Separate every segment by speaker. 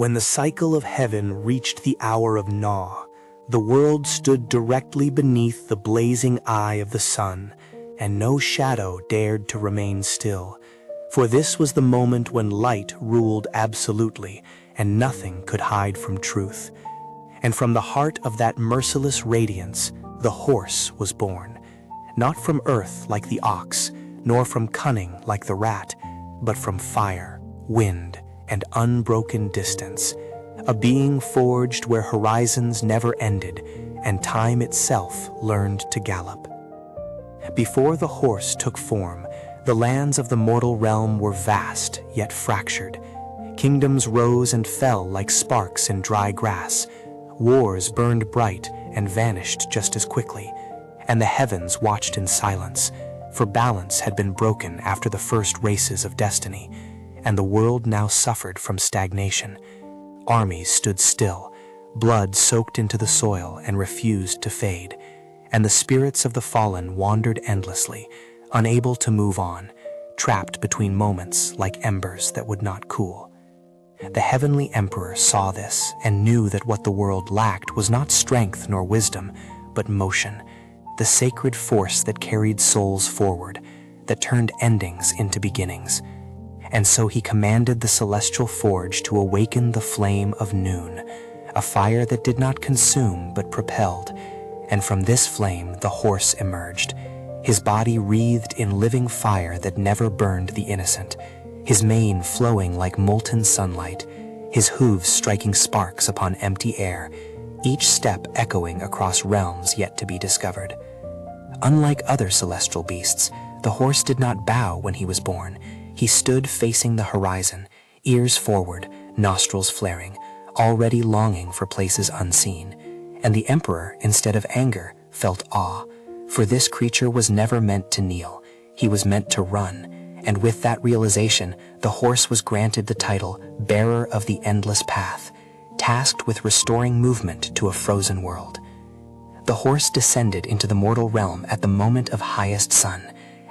Speaker 1: When the cycle of heaven reached the hour of gnaw, the world stood directly beneath the blazing eye of the sun, and no shadow dared to remain still, for this was the moment when light ruled absolutely, and nothing could hide from truth. And from the heart of that merciless radiance, the horse was born, not from earth like the ox, nor from cunning like the rat, but from fire, wind, and unbroken distance, a being forged where horizons never ended and time itself learned to gallop. Before the horse took form, the lands of the mortal realm were vast yet fractured. Kingdoms rose and fell like sparks in dry grass. Wars burned bright and vanished just as quickly, and the heavens watched in silence, for balance had been broken after the first races of destiny, and the world now suffered from stagnation. Armies stood still, blood soaked into the soil and refused to fade, and the spirits of the fallen wandered endlessly, unable to move on, trapped between moments like embers that would not cool. The heavenly emperor saw this and knew that what the world lacked was not strength nor wisdom, but motion, the sacred force that carried souls forward, that turned endings into beginnings. And so he commanded the celestial forge to awaken the flame of noon, a fire that did not consume but propelled. And from this flame the horse emerged, his body wreathed in living fire that never burned the innocent, his mane flowing like molten sunlight, his hooves striking sparks upon empty air, each step echoing across realms yet to be discovered. Unlike other celestial beasts, the horse did not bow when he was born. He stood facing the horizon, ears forward, nostrils flaring, already longing for places unseen. And the emperor, instead of anger, felt awe, for this creature was never meant to kneel. He was meant to run, and with that realization, the horse was granted the title Bearer of the Endless Path, tasked with restoring movement to a frozen world. The horse descended into the mortal realm at the moment of highest sun,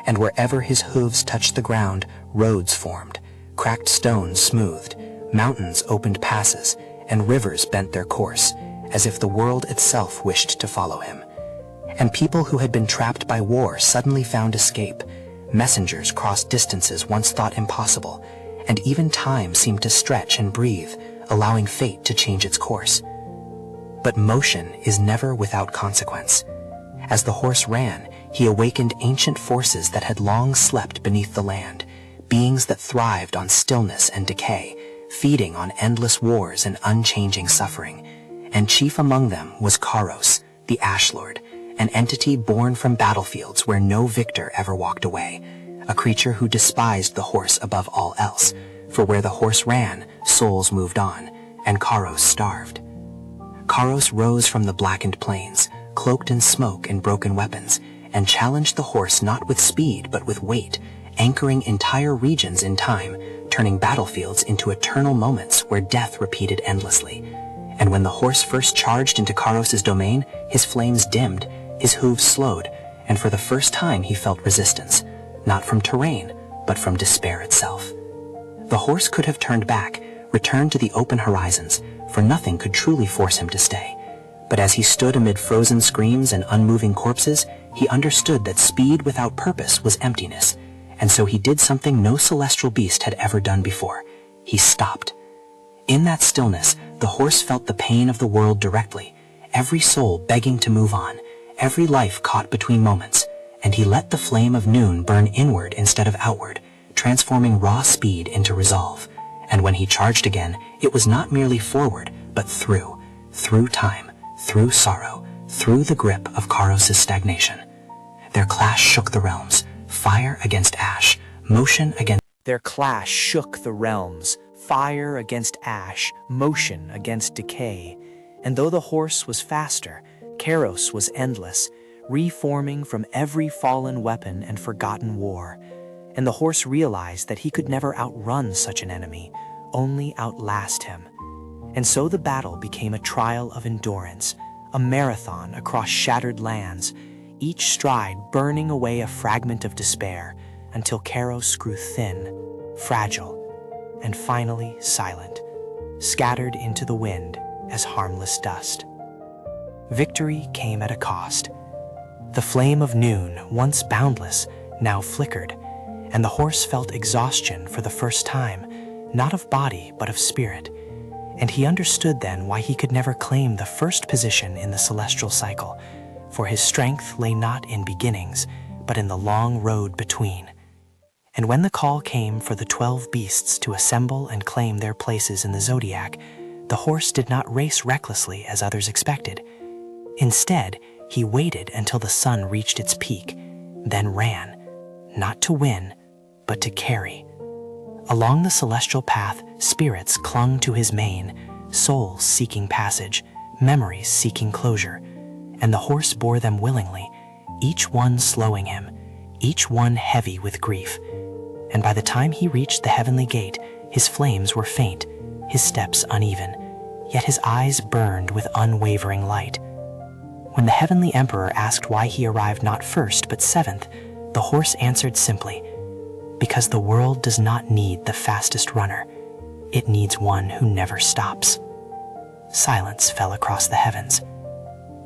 Speaker 1: and wherever his hooves touched the ground, roads formed, cracked stones smoothed, mountains opened passes, and rivers bent their course, as if the world itself wished to follow him. And people who had been trapped by war suddenly found escape. Messengers crossed distances once thought impossible, and even time seemed to stretch and breathe, allowing fate to change its course. But motion is never without consequence. As the horse ran, he awakened ancient forces that had long slept beneath the land, beings that thrived on stillness and decay, feeding on endless wars and unchanging suffering. And chief among them was Karos, the Ash Lord, an entity born from battlefields where no victor ever walked away, a creature who despised the horse above all else, for where the horse ran, souls moved on, and Karos starved. Karos rose from the blackened plains, cloaked in smoke and broken weapons, and challenged the horse not with speed but with weight, anchoring entire regions in time, turning battlefields into eternal moments where death repeated endlessly. And when the horse first charged into Karos' domain, his flames dimmed, his hooves slowed, and for the first time he felt resistance, not from terrain, but from despair itself. The horse could have turned back, returned to the open horizons, for nothing could truly force him to stay. But as he stood amid frozen screams and unmoving corpses, he understood that speed without purpose was emptiness, and so he did something no celestial beast had ever done before. He stopped. In that stillness, the horse felt the pain of the world directly, every soul begging to move on, every life caught between moments, and he let the flame of noon burn inward instead of outward, transforming raw speed into resolve. And when he charged again, it was not merely forward, but through time, through sorrow, through the grip of Karos' stagnation. Their clash shook the realms, fire against ash, motion against...
Speaker 2: Their clash shook the realms, fire against ash, motion against decay. And though the horse was faster, Karos was endless, reforming from every fallen weapon and forgotten war. And the horse realized that he could never outrun such an enemy, only outlast him. And so the battle became a trial of endurance, a marathon across shattered lands, each stride burning away a fragment of despair until Karos grew thin, fragile, and finally silent, scattered into the wind as harmless dust. Victory came at a cost. The flame of noon, once boundless, now flickered, and the horse felt exhaustion for the first time, not of body but of spirit. And he understood then why he could never claim the first position in the celestial cycle, for his strength lay not in beginnings, but in the long road between. And when the call came for the 12 beasts to assemble and claim their places in the zodiac, the horse did not race recklessly as others expected. Instead, he waited until the sun reached its peak, then ran, not to win, but to carry. Along the celestial path, spirits clung to his mane, souls seeking passage, memories seeking closure, and the horse bore them willingly, each one slowing him, each one heavy with grief. And by the time he reached the heavenly gate, his flames were faint, his steps uneven, yet his eyes burned with unwavering light. When the heavenly emperor asked why he arrived not first but seventh, the horse answered simply, "Because the world does not need the fastest runner. It needs one who never stops." Silence fell across the heavens.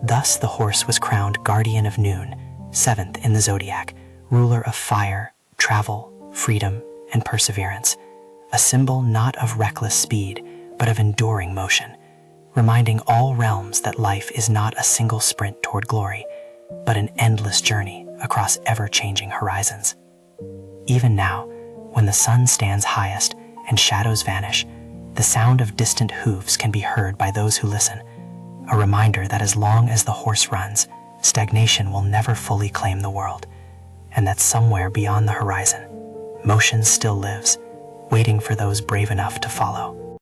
Speaker 2: Thus the horse was crowned guardian of noon, seventh in the zodiac, ruler of fire, travel, freedom, and perseverance, a symbol not of reckless speed, but of enduring motion, reminding all realms that life is not a single sprint toward glory, but an endless journey across ever-changing horizons. Even now, when the sun stands highest and shadows vanish, the sound of distant hooves can be heard by those who listen, a reminder that as long as the horse runs, stagnation will never fully claim the world, and that somewhere beyond the horizon, motion still lives, waiting for those brave enough to follow.